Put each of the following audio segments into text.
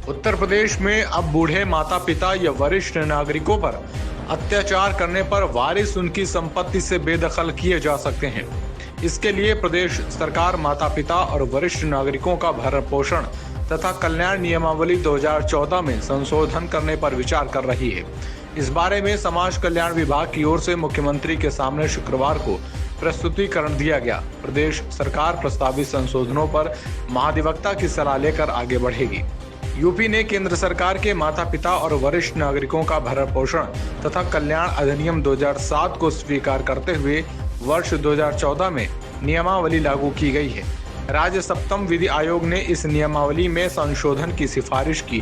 उत्तर प्रदेश में अब बूढ़े माता पिता या वरिष्ठ नागरिकों पर अत्याचार करने पर वारिस उनकी संपत्ति से बेदखल किए जा सकते हैं। इसके लिए प्रदेश सरकार माता पिता और वरिष्ठ नागरिकों का भरण पोषण तथा कल्याण नियमावली 2014 में संशोधन करने पर विचार कर रही है। इस बारे में समाज कल्याण विभाग की ओर से मुख्यमंत्री के सामने शुक्रवार को प्रस्तुतिकरण दिया गया। प्रदेश सरकार प्रस्तावित संशोधनों पर महाधिवक्ता की सलाह लेकर आगे बढ़ेगी। यूपी ने केंद्र सरकार के माता पिता और वरिष्ठ नागरिकों का भरण पोषण तथा कल्याण अधिनियम 2007 को स्वीकार करते हुए वर्ष 2014 में नियमावली लागू की गई है। राज्य सप्तम विधि आयोग ने इस नियमावली में संशोधन की सिफारिश की।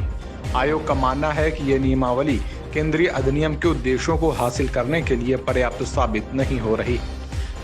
आयोग का मानना है कि यह नियमावली केंद्रीय अधिनियम के उद्देश्यों को हासिल करने के लिए पर्याप्त साबित नहीं हो रही।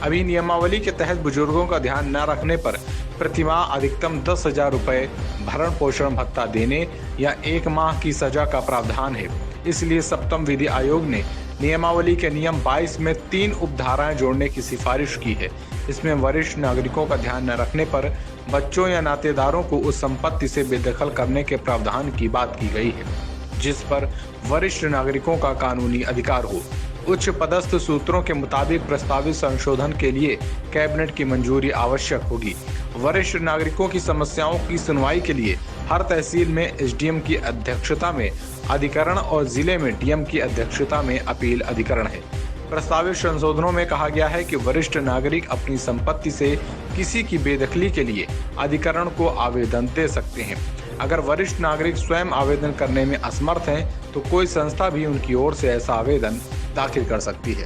अभी नियमावली के तहत बुजुर्गों का ध्यान न रखने पर प्रतिमाह अधिकतम 10,000 रुपए भरण पोषण भत्ता देने या 1 माह की सजा का प्रावधान है। इसलिए सप्तम विधि आयोग ने नियमावली के नियम 22 में 3 उपधाराएं जोड़ने की सिफारिश की है। इसमें वरिष्ठ नागरिकों का ध्यान न रखने पर बच्चों या नातेदारों को उस संपत्ति से बेदखल करने के प्रावधान की बात की गई है जिस पर वरिष्ठ नागरिकों का कानूनी अधिकार हो। उच्च पदस्थ सूत्रों के मुताबिक प्रस्तावित संशोधन के लिए कैबिनेट की मंजूरी आवश्यक होगी। वरिष्ठ नागरिकों की समस्याओं की सुनवाई के लिए हर तहसील में एसडीएम की अध्यक्षता में अधिकरण और जिले में डीएम की अध्यक्षता में अपील अधिकरण है। प्रस्तावित संशोधनों में कहा गया है कि वरिष्ठ नागरिक अपनी संपत्ति से किसी की बेदखली के लिए अधिकरण को आवेदन दे सकते हैं। अगर वरिष्ठ नागरिक स्वयं आवेदन करने में असमर्थ हैं, तो कोई संस्था भी उनकी ओर से ऐसा आवेदन दाखिल कर सकती है।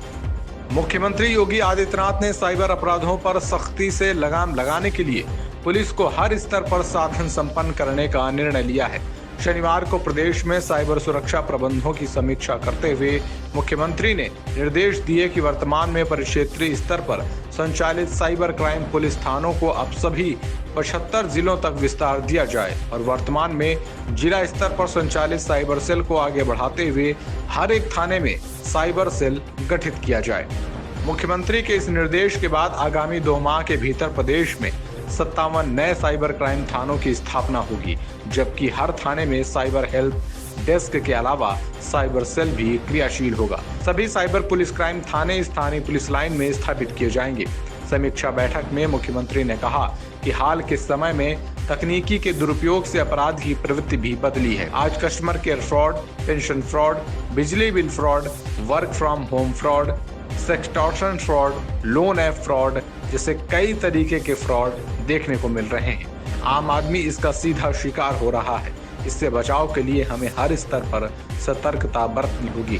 मुख्यमंत्री योगी आदित्यनाथ ने साइबर अपराधों पर सख्ती से लगाम लगाने के लिए पुलिस को हर स्तर पर साधन संपन्न करने का निर्णय लिया है। शनिवार को प्रदेश में साइबर सुरक्षा प्रबंधों की समीक्षा करते हुए मुख्यमंत्री ने निर्देश दिए कि वर्तमान में परिक्षेत्रीय स्तर पर संचालित साइबर क्राइम पुलिस थानों को अब सभी 75 जिलों तक विस्तार दिया जाए और वर्तमान में जिला स्तर पर संचालित साइबर सेल को आगे बढ़ाते हुए हर एक थाने में साइबर सेल गठित किया जाए। मुख्यमंत्री के इस निर्देश के बाद आगामी 2 माह के भीतर प्रदेश में 57 नए साइबर क्राइम थानों की स्थापना होगी, जबकि हर थाने में साइबर हेल्प डेस्क के अलावा साइबर सेल भी क्रियाशील होगा। सभी साइबर पुलिस क्राइम थाने स्थानीय पुलिस लाइन में स्थापित किए जाएंगे। समीक्षा बैठक में मुख्यमंत्री ने कहा कि हाल के समय में तकनीकी के दुरुपयोग से अपराध की प्रवृत्ति भी बदली है। आज customer care fraud, pension fraud, बिजली bill fraud, work from home fraud, sextortion fraud, loan app fraud जैसे कई तरीके के फ्रॉड देखने को मिल रहे हैं। आम आदमी इसका सीधा शिकार हो रहा है। इससे बचाव के लिए हमें हर स्तर पर सतर्कता बरतनी होगी।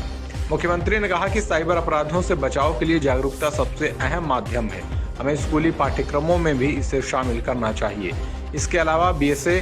मुख्यमंत्री ने कहा कि साइबर अपराधों से बचाव के लिए जागरूकता सबसे अहम माध्यम है। हमें स्कूली पाठ्यक्रमों में भी इसे शामिल करना चाहिए। इसके अलावा बीएसए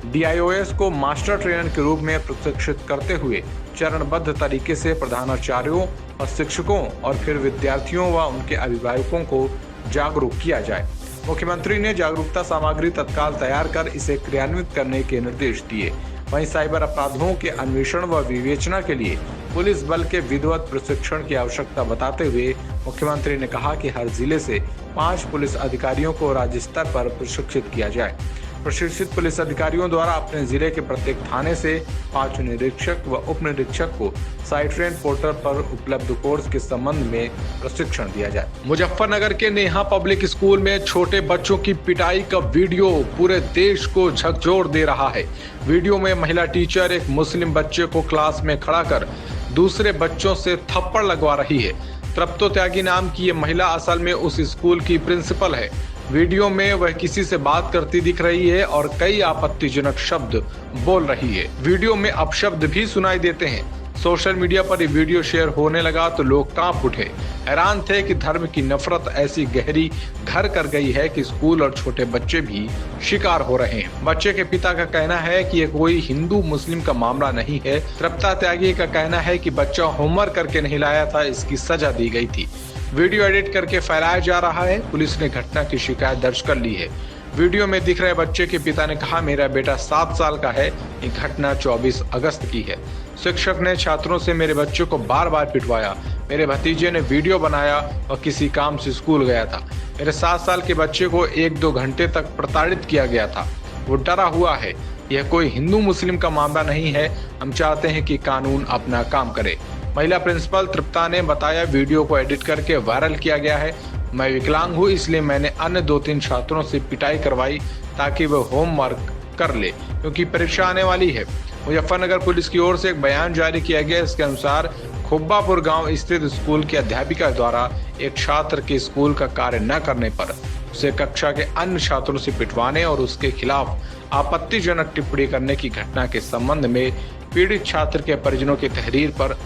डीआईओएस को मास्टर ट्रेनर के रूप में प्रशिक्षित करते हुए चरणबद्ध तरीके से प्रधानाचार्यों और शिक्षकों और फिर विद्यार्थियों व उनके अभिभावकों को जागरूक किया जाए। मुख्यमंत्री ने जागरूकता सामग्री तत्काल तैयार कर इसे क्रियान्वित करने के निर्देश दिए। वहीं साइबर अपराधों के अन्वेषण व विवेचना के लिए पुलिस बल के विधिवत प्रशिक्षण की आवश्यकता बताते हुए मुख्यमंत्री ने कहा कि हर जिले से 5 पुलिस अधिकारियों को राज्य स्तर पर प्रशिक्षित किया जाए। प्रशिक्षित पुलिस अधिकारियों द्वारा अपने जिले के प्रत्येक थाने से 5 निरीक्षक व उप निरीक्षक को साइट ट्रेन पोर्टल पर उपलब्ध कोर्स के संबंध में प्रशिक्षण दिया जाए। मुजफ्फरनगर के नेहा पब्लिक स्कूल में छोटे बच्चों की पिटाई का वीडियो पूरे देश को झकझोर दे रहा है। वीडियो में महिला टीचर एक मुस्लिम बच्चे को क्लास में खड़ा कर दूसरे बच्चों से थप्पड़ लगवा रही है। तृप्तो त्यागी नाम की ये महिला असल में उस स्कूल की प्रिंसिपल है। वीडियो में वह किसी से बात करती दिख रही है और कई आपत्तिजनक शब्द बोल रही है। वीडियो में अपशब्द भी सुनाई देते हैं। सोशल मीडिया पर ये वीडियो शेयर होने लगा तो लोग कांप उठे। हैरान थे कि धर्म की नफरत ऐसी गहरी घर कर गई है कि स्कूल और छोटे बच्चे भी शिकार हो रहे हैं। बच्चे के पिता का कहना है कि ये कोई हिंदू मुस्लिम का मामला नहीं है। तृप्ता त्यागी का कहना है कि बच्चा होमवर्क करके नहीं लाया था, इसकी सजा दी गई थी। वीडियो एडिट करके फैलाया जा रहा है। पुलिस ने घटना की शिकायत दर्ज कर ली है। वीडियो में दिख रहे बच्चे के पिता ने कहा, मेरा बेटा 7 साल का है। ये घटना 24 अगस्त की है। शिक्षक ने छात्रों से मेरे बच्चे को बार बार पिटवाया। मेरे भतीजे ने वीडियो बनाया और किसी काम से स्कूल गया था। मेरे 7 साल के बच्चे को 1-2 घंटे तक प्रताड़ित किया गया था। वो डरा हुआ है। यह कोई हिंदू मुस्लिम का मामला नहीं है, हम चाहते हैं कि कानून अपना काम करे। महिला प्रिंसिपल तृप्ता ने बताया, वीडियो को एडिट करके वायरल किया गया है। मैं विकलांग हूँ, इसलिए मैंने अन्य 2-3 छात्रों से पिटाई करवाई ताकि वह होमवर्क कर ले, क्योंकि परीक्षा आने वाली है। मुजफ्फरनगर पुलिस की ओर से एक बयान जारी किया गया। इसके अनुसार खुब्बापुर गांव स्थित स्कूल की अध्यापिका द्वारा एक छात्र के स्कूल का कार्य न करने पर उसे कक्षा के अन्य छात्रों से पिटवाने और उसके खिलाफ आपत्तिजनक टिप्पणी करने की घटना के संबंध में पीड़ित छात्र के परिजनों की तहरीर पर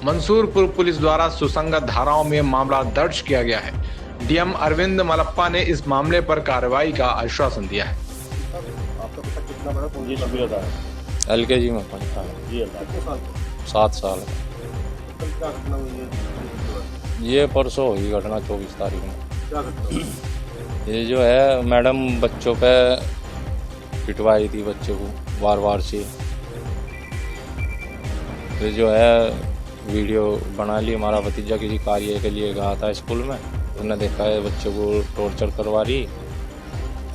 मंसूरपुर पुलिस द्वारा सुसंगत धाराओं में मामला दर्ज किया गया है। डीएम अरविंद मलप्पा ने इस मामले पर कार्रवाई का आश्वासन दिया है। LKG में पढ़ता है, 7 साल का। ये परसों हुई घटना 24 तारीख में। ये जो है मैडम बच्चों पे पिटवाई थी, बच्चों को बार से। ये जो है वीडियो बना ली। हमारा भतीजा किसी कार्य के लिए गया था स्कूल में, उन्होंने देखा है बच्चों को टॉर्चर करवा रही।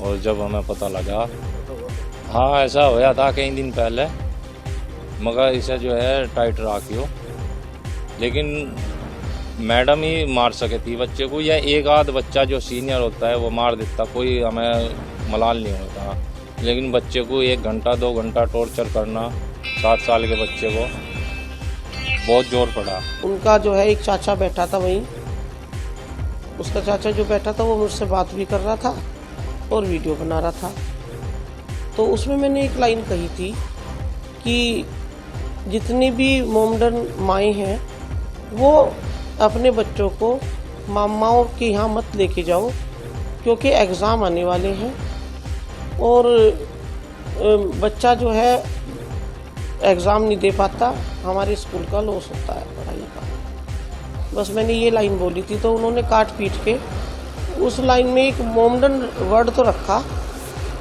और जब हमें पता लगा, हाँ ऐसा होया था कई दिन पहले, मगर इसे जो है टाइट रखियो। लेकिन मैडम ही मार सके थी बच्चे को, या एक आध बच्चा जो सीनियर होता है वो मार देता, कोई हमें मलाल नहीं होता। लेकिन बच्चे को 1 घंटा 2 घंटा टॉर्चर करना, 7 साल के बच्चे को, बहुत जोर पड़ा। उनका जो है एक चाचा बैठा था वहीं, उसका चाचा जो बैठा था वो मुझसे बात भी कर रहा था और वीडियो बना रहा था। तो उसमें मैंने एक लाइन कही थी कि जितनी भी मोमडन माएँ हैं वो अपने बच्चों को मामाओं के यहाँ मत लेके जाओ, क्योंकि एग्ज़ाम आने वाले हैं और बच्चा जो है एग्ज़ाम नहीं दे पाता, हमारे स्कूल का लॉस होता है पढ़ाई का। बस मैंने ये लाइन बोली थी, तो उन्होंने काट पीट के उस लाइन में एक मोमडन वर्ड तो रखा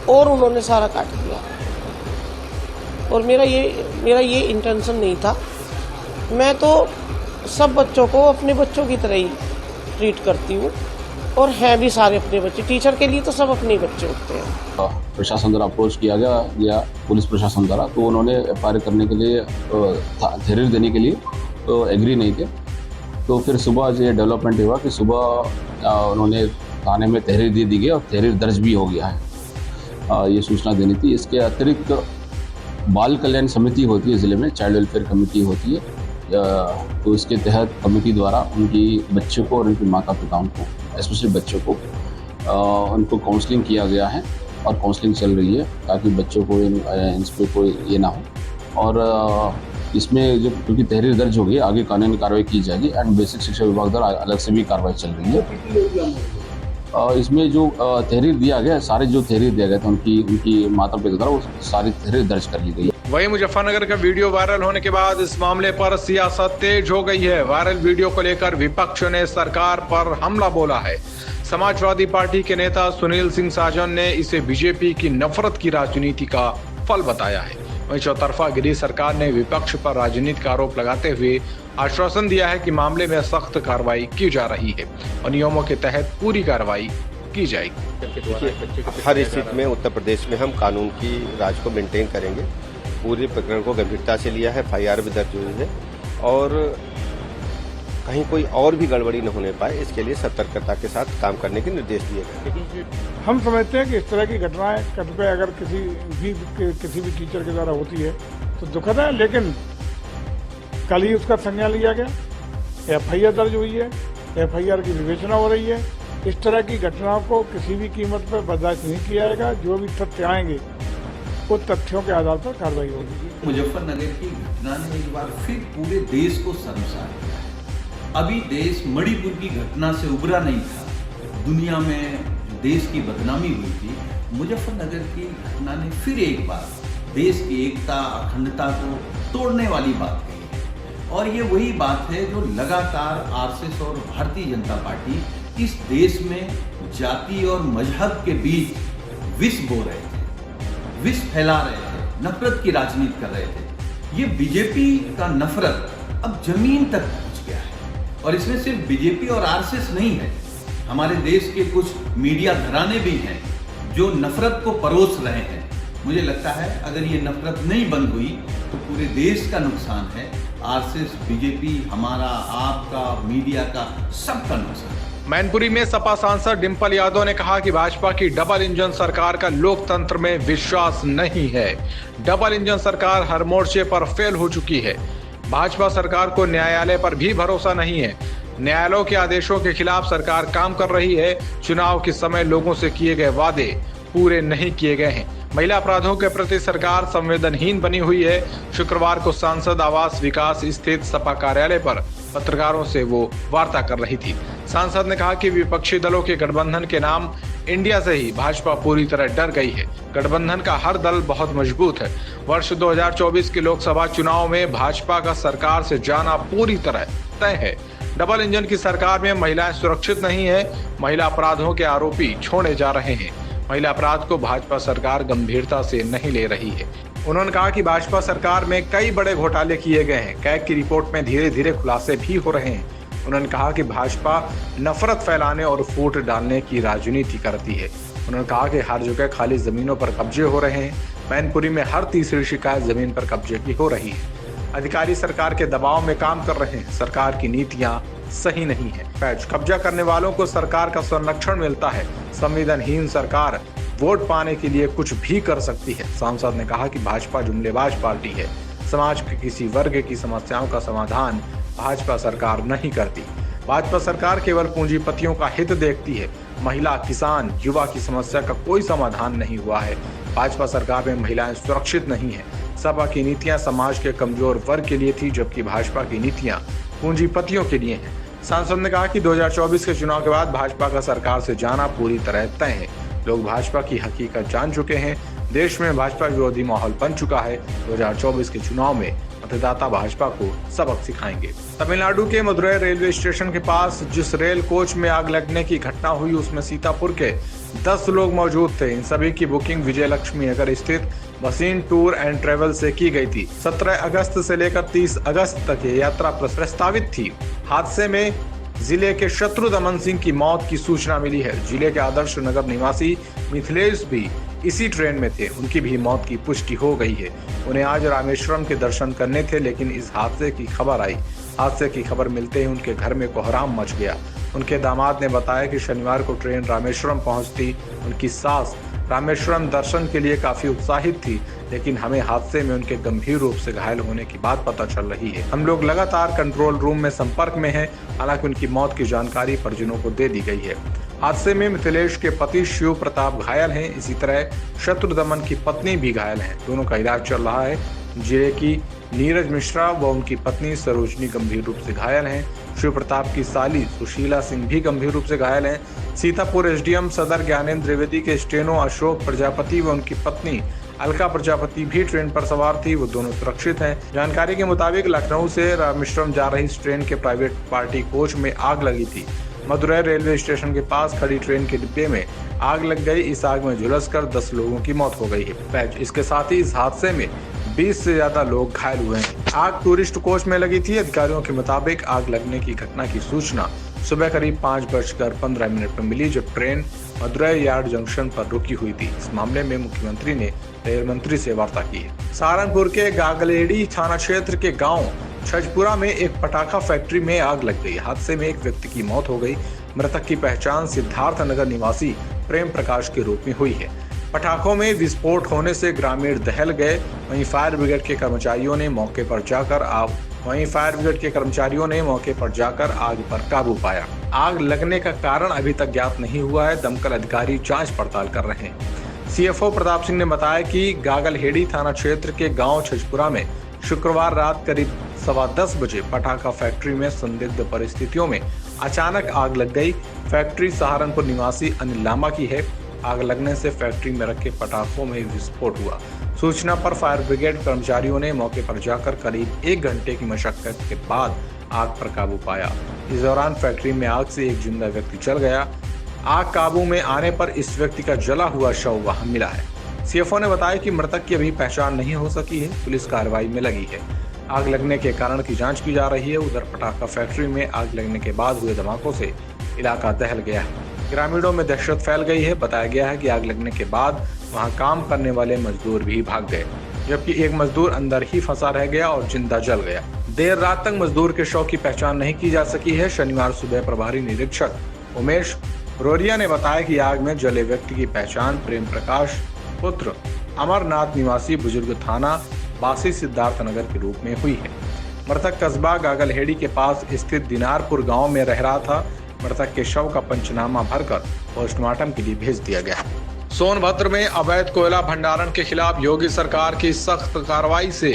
और उन्होंने सारा काट दिया। और मेरा ये इंटेंशन नहीं था। मैं तो सब बच्चों को अपने बच्चों की तरह ही ट्रीट करती हूँ, और हैं भी सारे अपने बच्चे। टीचर के लिए तो सब अपने बच्चे होते हैं। प्रशासन द्वारा अप्रोच किया गया या पुलिस प्रशासन द्वारा, तो उन्होंने FIR करने के लिए, तहरीर देने के लिए तो एग्री नहीं थे। तो फिर सुबह ये डेवलपमेंट हुआ कि सुबह उन्होंने थाने में तहरीर दे दी गई और तहरीर दर्ज भी हो गया है। ये सूचना देनी थी। इसके अतिरिक्त बाल कल्याण समिति होती है ज़िले में, चाइल्ड वेलफेयर कमेटी होती है, तो इसके तहत कमेटी द्वारा उनकी बच्चों को और उनके माता पिताओं को, स्पेशली बच्चों को, उनको काउंसलिंग किया गया है और काउंसलिंग चल रही है ताकि बच्चों को इस पर कोई ये ना हो। और इसमें जो क्योंकि तहरीर दर्ज हो गई, आगे कानूनी कार्रवाई की जाएगी। एंड बेसिक शिक्षा विभाग द्वारा अलग से भी कार्रवाई चल रही है। इसमें जो तहरीर दिया गया, सारे जो तहरीर दिया गया था उनकी माता पिता द्वारा, वो सारी तहरीर दर्ज कर ली गई है। वहीं मुजफ्फरनगर का वीडियो वायरल होने के बाद इस मामले पर सियासत तेज हो गई है। वायरल वीडियो को लेकर विपक्ष ने सरकार पर हमला बोला है। समाजवादी पार्टी के नेता सुनील सिंह साजन ने इसे बीजेपी की नफरत की राजनीति का फल बताया है। वहीं चौतरफा गिरी सरकार ने विपक्ष पर राजनीति का आरोप लगाते हुए आश्वासन दिया है कि मामले में सख्त कार्रवाई की जा रही है और नियमों के तहत पूरी कार्रवाई की जाएगी। हर स्थिति में उत्तर प्रदेश में हम कानून की राज को मेंटेन करेंगे। पूरे प्रकरण को गंभीरता से लिया है, FIR भी दर्ज हुई है और कहीं कोई और भी गड़बड़ी न होने पाए, इसके लिए सतर्कता के साथ काम करने के निर्देश दिए गए। हम समझते हैं कि इस तरह की घटनाएं कभी अगर किसी भी टीचर के द्वारा होती है तो दुखद है, लेकिन कल ही उसका संज्ञान लिया गया, FIR दर्ज हुई है, FIR की विवेचना हो रही है। इस तरह की घटनाओं को किसी भी कीमत पर बर्दाश्त नहीं किया जाएगा। जो भी तथ्य आएंगे उन तथ्यों के आधार पर कार्रवाई होगी। मुजफ्फरनगर की घटना ने एक बार फिर पूरे देश को शर्मसार किया है। अभी देश मणिपुर की घटना से उबरा नहीं था। दुनिया में जो देश की बदनामी हुई थी, मुजफ्फरनगर की घटना ने फिर एक बार देश की एकता अखंडता को तोड़ने वाली बात कही है। और ये वही बात है जो लगातार RSS और भारतीय जनता पार्टी इस देश में जाति और मजहब के बीच विष बो रहे थे, विष फैला रहे थे, नफरत की राजनीति कर रहे थे। ये बीजेपी का नफरत अब जमीन तक पहुंच गया है और इसमें सिर्फ बीजेपी और RSS नहीं है, हमारे देश के कुछ मीडिया घराने भी हैं जो नफरत को परोस रहे हैं। मुझे लगता है अगर ये नफरत नहीं बंद हुई तो पूरे देश का नुकसान है। आरएसएस, बीजेपी, हमारा, आपका, मीडिया का, सबका नुकसान। मैनपुरी में सपा सांसद डिंपल यादव ने कहा कि भाजपा की डबल इंजन सरकार का लोकतंत्र में विश्वास नहीं है। डबल इंजन सरकार हर मोर्चे पर फेल हो चुकी है। भाजपा सरकार को न्यायालय पर भी भरोसा नहीं है। न्यायालयों के आदेशों के खिलाफ सरकार काम कर रही है। चुनाव के समय लोगों से किए गए वादे पूरे नहीं किए गए हैं। महिला अपराधों के प्रति सरकार संवेदनहीन बनी हुई है। शुक्रवार को सांसद आवास विकास स्थित सपा कार्यालय पर पत्रकारों से वो वार्ता कर रही थी। सांसद ने कहा कि विपक्षी दलों के गठबंधन के नाम इंडिया से ही भाजपा पूरी तरह डर गई है। गठबंधन का हर दल बहुत मजबूत है। वर्ष 2024 के लोकसभा चुनाव में भाजपा का सरकार से जाना पूरी तरह तय है। डबल इंजन की सरकार में महिलाएं सुरक्षित नहीं है। महिला अपराधों के आरोपी छोड़े जा रहे हैं। महिला अपराध को भाजपा सरकार गंभीरता से नहीं ले रही है। उन्होंने कहा कि भाजपा सरकार में कई बड़े घोटाले किए गए हैं। कैग की रिपोर्ट में धीरे धीरे खुलासे भी हो रहे हैं। उन्होंने कहा कि भाजपा नफरत फैलाने और फूट डालने की राजनीति करती है। उन्होंने कहा कि हर जगह खाली जमीनों पर कब्जे हो रहे हैं। मैनपुरी में हर तीसरी शिकायत जमीन पर कब्जे की हो रही है। अधिकारी सरकार के दबाव में काम कर रहे हैं। सरकार की नीतियां सही नहीं है। पैच कब्जा करने वालों को सरकार का संरक्षण मिलता है। संवेदनहीन सरकार वोट पाने के लिए कुछ भी कर सकती है। सांसद ने कहा कि भाजपा जुमलेबाज पार्टी है। समाज के किसी वर्ग की समस्याओं का समाधान भाजपा सरकार नहीं करती। भाजपा सरकार केवल पूंजीपतियों का हित देखती है। महिला, किसान, युवा की समस्या का कोई समाधान नहीं हुआ है। भाजपा सरकार में महिलाएं सुरक्षित नहीं है। सपा की नीतियां समाज के कमजोर वर्ग के लिए थी, जबकि भाजपा की नीतियां पूंजीपतियों के लिए हैं। सांसद ने कहा कि 2024 के चुनाव के बाद भाजपा का सरकार से जाना पूरी तरह तय है। लोग भाजपा की हकीकत जान चुके हैं। देश में भाजपा विरोधी माहौल बन चुका है। 2024 के चुनाव में मतदाता भाजपा को सबक सिखाएंगे। तमिलनाडु के मदुरै रेलवे स्टेशन के पास जिस रेल कोच में आग लगने की घटना हुई उसमें सीतापुर के 10 लोग मौजूद थे। इन सभी की बुकिंग विजयलक्ष्मी नगर स्थित वसीन टूर एंड ट्रेवल से की गई थी। 17 अगस्त से लेकर 30 अगस्त तक ये यात्रा प्रस्तावित थी। हादसे में जिले के शत्रुदमन सिंह की मौत की सूचना मिली है। जिले के आदर्श नगर निवासी मिथिलेश भी इसी ट्रेन में थे। उनकी भी मौत की पुष्टि हो गई है। उन्हें आज रामेश्वरम के दर्शन करने थे, लेकिन इस हादसे की खबर आई। हादसे की खबर मिलते ही उनके घर में कोहराम मच गया। उनके दामाद ने बताया कि शनिवार को ट्रेन रामेश्वरम पहुंचती। उनकी सास रामेश्वरम दर्शन के लिए काफी उत्साहित थी, लेकिन हमें हादसे में उनके गंभीर रूप से घायल होने की बात पता चल रही है। हम लोग लगातार कंट्रोल रूम में संपर्क में हैं। हालांकि उनकी मौत की जानकारी परिजनों को दे दी गई है। हादसे में मिथिलेश के पति शिव प्रताप घायल हैं। इसी तरह शत्रुदमन की पत्नी भी घायल हैं। दोनों का इलाज चल रहा है। जिले की नीरज मिश्रा व उनकी पत्नी सरोजनी गंभीर रूप से घायल हैं। शिव प्रताप की साली सुशीला सिंह भी गंभीर रूप से घायल हैं। सीतापुर एसडीएम सदर ज्ञानेंद्र द्विवेदी के स्टेनो अशोक प्रजापति व उनकी पत्नी अलका प्रजापति भी ट्रेन पर सवार थी। वो दोनों सुरक्षित हैं। जानकारी के मुताबिक लखनऊ से रामेश्वरम जा रही इस ट्रेन के प्राइवेट पार्टी कोच में आग लगी थी। मदुरै रेलवे स्टेशन के पास खड़ी ट्रेन के डिब्बे में आग लग गई। इस आग में झुलसकर 10 लोगों की मौत हो गई है। इसके साथ ही इस हादसे में 20 से ज्यादा लोग घायल हुए हैं। आग टूरिस्ट कोच में लगी थी। अधिकारियों के मुताबिक आग लगने की घटना की सूचना सुबह करीब 5:15 पर मिली, जब ट्रेन मदुरै यार्ड जंक्शन पर रुकी हुई थी। इस मामले में मुख्यमंत्री ने रेल मंत्री से वार्ता की है। सहारनपुर के गागलेड़ी थाना क्षेत्र के गाँव छजपुरा में एक पटाखा फैक्ट्री में आग लग गई। हादसे में एक व्यक्ति की मौत हो गई। मृतक की पहचान सिद्धार्थ नगर निवासी प्रेम प्रकाश के रूप में हुई है। पटाखों में विस्फोट होने से ग्रामीण दहल गए। वहीं फायर ब्रिगेड के कर्मचारियों ने मौके पर जाकर आग पर काबू पाया। आग लगने का कारण अभी तक ज्ञात नहीं हुआ है। दमकल अधिकारी जांच पड़ताल कर रहे हैं। सीएफओ प्रताप सिंह ने बताया कि गागलहेड़ी थाना क्षेत्र के गांव छजपुरा में शुक्रवार रात करीब 10:15 बजे पटाखा फैक्ट्री में संदिग्ध परिस्थितियों में अचानक आग लग गई। फैक्ट्री सहारनपुर निवासी अनिल लामा की है। आग लगने से फैक्ट्री में रखे पटाखों में विस्फोट हुआ। सूचना पर फायर ब्रिगेड कर्मचारियों ने मौके पर जाकर करीब 1 घंटे की मशक्कत के बाद आग पर काबू पाया। इस दौरान फैक्ट्री में आग से एक जिंदा व्यक्ति जल गया। आग काबू में आने पर इस व्यक्ति का जला हुआ शव वहां मिला है। सीएफओ ने बताया कि मृतक की अभी पहचान नहीं हो सकी है। पुलिस कार्रवाई में लगी है। आग लगने के कारण की जांच की जा रही है। उधर पटाखा फैक्ट्री में आग लगने के बाद हुए धमाकों से इलाका दहल गया है। ग्रामीणों में दहशत फैल गई है। बताया गया है कि आग लगने के बाद वहां काम करने वाले मजदूर भी भाग गए, जबकि एक मजदूर अंदर ही फंसा रह गया और जिंदा जल गया। देर रात तक मजदूर के शव की पहचान नहीं की जा सकी है। शनिवार सुबह प्रभारी निरीक्षक उमेश रोरिया ने बताया कि आग में जले व्यक्ति की पहचान प्रेम प्रकाश पुत्र अमरनाथ निवासी बुजुर्ग थाना बासी सिद्धार्थ नगर के रूप में हुई है। मृतक कस्बा गागलहेड़ी के पास स्थित दिनारपुर गांव में रह रहा था। मृतक के शव का पंचनामा भरकर पोस्टमार्टम के लिए भेज दिया गया। सोनभद्र में अवैध कोयला भंडारण के खिलाफ योगी सरकार की सख्त कार्रवाई से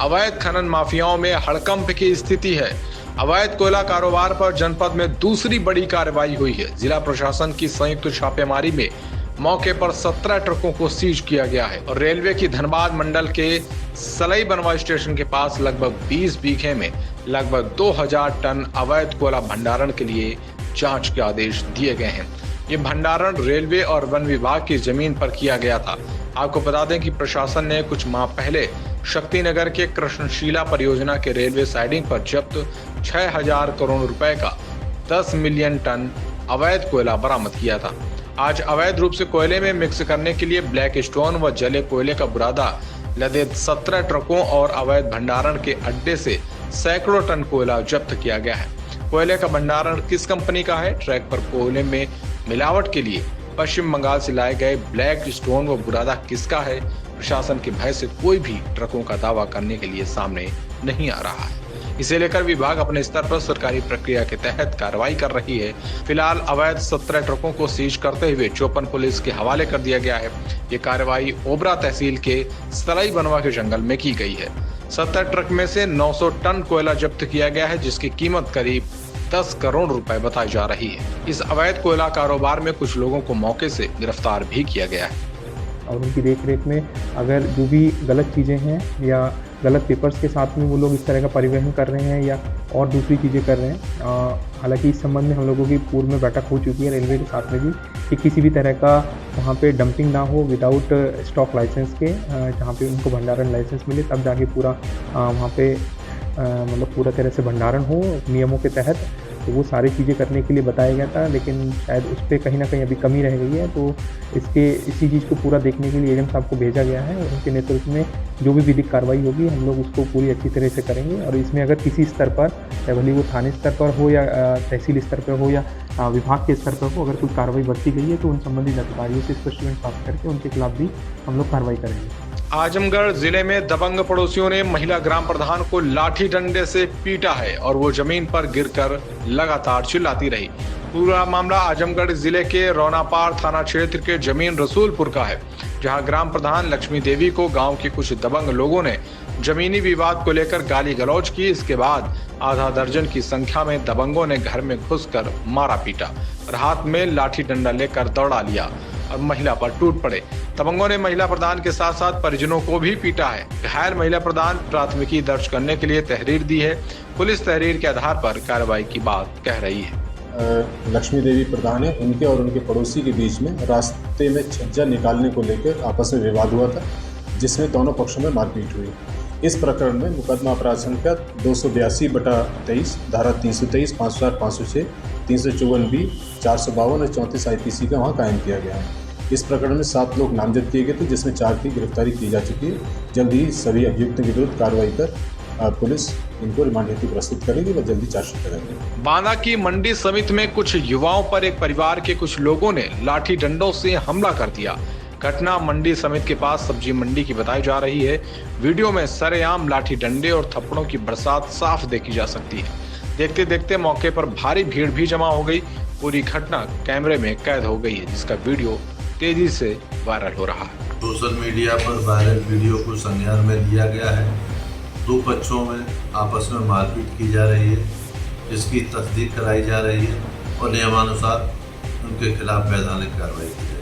अवैध खनन माफियाओं में हड़कंप की स्थिति है। अवैध कोयला कारोबार पर जनपद में दूसरी बड़ी कार्रवाई हुई है। जिला प्रशासन की संयुक्त छापेमारी में मौके पर 17 ट्रकों को सीज किया गया है और रेलवे की धनबाद मंडल के सलई बनवा स्टेशन के पास लगभग 20 बीघे में लगभग 2000 टन अवैध कोयला भंडारण के लिए जांच के आदेश दिए गए हैं। ये भंडारण रेलवे और वन विभाग की जमीन पर किया गया था। आपको बता दें कि प्रशासन ने कुछ माह पहले शक्तिनगर के कृष्णशिला परियोजना के रेलवे साइडिंग पर जब्त 6000 करोड़ रुपए का 10 मिलियन टन अवैध कोयला बरामद किया था। आज अवैध रूप से कोयले में मिक्स करने के लिए ब्लैक स्टोन व जले कोयले का बुरादा लदे 17 ट्रकों और अवैध भंडारण के अड्डे से सैकड़ों टन कोयला जब्त किया गया है। कोयले का भंडारण किस कंपनी का है? ट्रैक पर कोयले में मिलावट के लिए पश्चिम बंगाल से लाए गए ब्लैक स्टोन व बुरादा किसका है? प्रशासन के भय से कोई भी ट्रकों का दावा करने के लिए सामने नहीं आ रहा है। इसे लेकर विभाग अपने स्तर पर सरकारी प्रक्रिया के तहत कार्रवाई कर रही है। फिलहाल अवैध 17 ट्रकों को सीज करते हुए चौपन पुलिस के हवाले कर दिया गया है। ये कार्रवाई ओबरा तहसील के सलई बनवा के जंगल में की गई है। 70 ट्रक में से 900 टन कोयला जब्त किया गया है, जिसकी कीमत करीब 10 करोड़ रुपए बताई जा रही है। इस अवैध कोयला कारोबार में कुछ लोगों को मौके से गिरफ्तार भी किया गया है और उनकी देखरेख में अगर जो भी गलत चीज़ें हैं या गलत पेपर्स के साथ में वो लोग इस तरह का परिवहन कर रहे हैं या और दूसरी चीज़ें कर रहे हैं। हालांकि इस संबंध में हम लोगों की पूर्व में बैठक हो चुकी है रेलवे के साथ में भी कि किसी भी तरह का वहाँ पे डंपिंग ना हो विदाउट स्टॉक लाइसेंस के, जहाँ पे उनको भंडारण लाइसेंस मिले तब जाके पूरा वहाँ पे मतलब पूरा तरह से भंडारण हो नियमों के तहत। तो वो सारी चीज़ें करने के लिए बताया गया था, लेकिन शायद उस पर कहीं ना कहीं अभी कमी रह गई है। तो इसी चीज़ को पूरा देखने के लिए एडम साहब को भेजा गया है और उनके नेतृत्व में जो भी विधिक कार्रवाई होगी हम लोग उसको पूरी अच्छी तरह से करेंगे। और इसमें अगर किसी स्तर पर, भले वो थाने स्तर पर हो या तहसील स्तर पर हो या विभाग के स्तर पर हो, अगर कोई कार्रवाई बरती गई है तो उन संबंधित अधिकारियों से स्पष्टीकरण प्राप्त करके उनके खिलाफ भी हम लोग कार्रवाई करेंगे। आजमगढ़ जिले में दबंग पड़ोसियों ने महिला ग्राम प्रधान को लाठी डंडे से पीटा है और वो जमीन पर गिरकर लगातार चिल्लाती रही। पूरा मामला आजमगढ़ जिले के रौनापार थाना क्षेत्र के जमीन रसूलपुर का है, जहां ग्राम प्रधान लक्ष्मी देवी को गांव के कुछ दबंग लोगों ने जमीनी विवाद को लेकर गाली गलौज की। इसके बाद आधा दर्जन की संख्या में दबंगों ने घर में घुसकर मारा पीटा और हाथ में लाठी डंडा लेकर दौड़ा लिया और महिला पर टूट पड़े। दबंगों ने महिला प्रधान के साथ साथ परिजनों को भी पीटा है। घायल महिला प्रधान प्राथमिकी दर्ज करने के लिए तहरीर दी है। पुलिस तहरीर के आधार पर कार्रवाई की बात कह रही है। लक्ष्मी देवी प्रधान है, उनके और उनके पड़ोसी के बीच में रास्ते में छज्जा निकालने को लेकर आपस में विवाद हुआ था, जिसमें दोनों पक्षों में मारपीट हुई। इस प्रकरण में मुकदमा अपराध संख्या 282/23 धारा 323, 506, 354B, 452 और 34 IPC का वहाँ कायम किया गया है। इस प्रकरण में 7 लोग नामजद किए गए थे, जिसमें 4 की गिरफ्तारी की जा चुकी है। जल्द ही सभी अभियुक्तों के विरुद्ध कार्रवाई कर पुलिस इनको रिमांड हेतु प्रस्तुत करेगी व जल्दी चार्जशीट करेगी। बांदा की मंडी समिति में कुछ युवाओं पर एक परिवार के कुछ लोगों ने लाठी डंडों से हमला कर दिया। घटना मंडी समिति के पास सब्जी मंडी की बताई जा रही है। वीडियो में सरेआम लाठी डंडे और थप्पड़ों की बरसात साफ देखी जा सकती है। देखते देखते मौके पर भारी भीड़ भी जमा हो गई। पूरी घटना कैमरे में कैद हो गई है, जिसका वीडियो तेजी से वायरल हो रहा है। सोशल मीडिया पर वायरल वीडियो को संज्ञान में लिया गया है। 2 पक्षों में आपस में मारपीट की जा रही है, जिसकी तस्दीक कराई जा रही है और नियमानुसार उनके खिलाफ वैधानिक कार्रवाई की जाएगी।